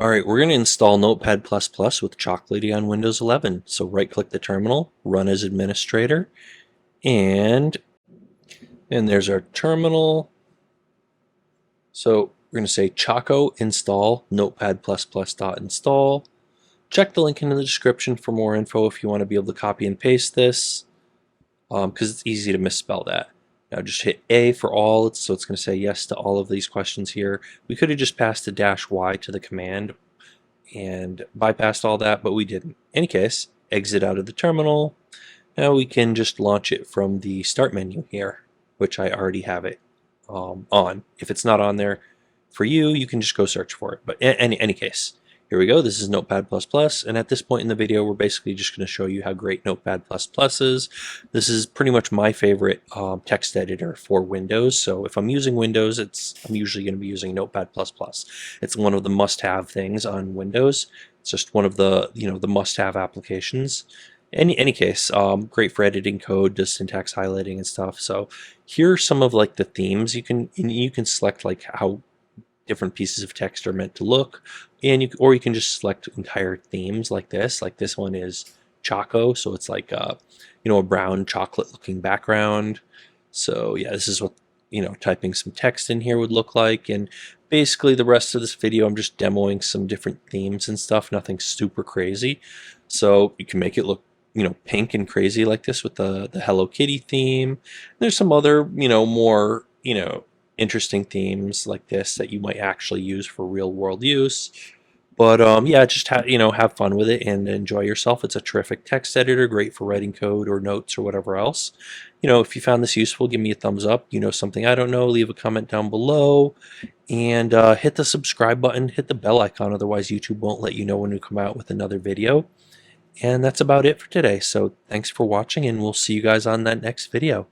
Alright, we're going to install Notepad++ with Chocolatey on Windows 11. So right-click the terminal, run as administrator, and there's our terminal. So we're going to say Choco install notepad++.install. Check the link in the description for more info if you want to be able to copy and paste this, because it's easy to misspell that. Now just hit A for all, so it's going to say yes to all of these questions here. We could have just passed a -Y to the command and bypassed all that, but we didn't. In any case, exit out of the terminal. Now we can just launch it from the start menu here, which I already have it on. If it's not on there for you, you can just go search for it. But in any case, here we go. This is Notepad++, and at this point in the video, we're basically just going to show you how great Notepad++ is. This is pretty much my favorite text editor for Windows. So if I'm using Windows, I'm usually going to be using Notepad++. It's one of the must-have things on Windows. It's just one of the the must-have applications. Any case, great for editing code, does syntax highlighting and stuff. So here are some of like the themes you can select, like how different pieces of text are meant to look, and you can just select entire themes like this. Like this one is Choco, so it's like a brown chocolate looking background. So yeah, this is what typing some text in here would look like. And basically the rest of this video I'm just demoing some different themes and stuff, nothing super crazy. So you can make it look pink and crazy like this with the Hello Kitty theme. There's some other more interesting themes like this that you might actually use for real world use. But yeah, just have fun with it and enjoy yourself. It's a terrific text editor, great for writing code or notes or whatever else. If you found this useful, give me a thumbs up. Something I don't know, leave a comment down below, and hit the subscribe button, hit the bell icon, otherwise YouTube won't let you know when we come out with another video. And that's about it for today. So thanks for watching, and we'll see you guys on that next video.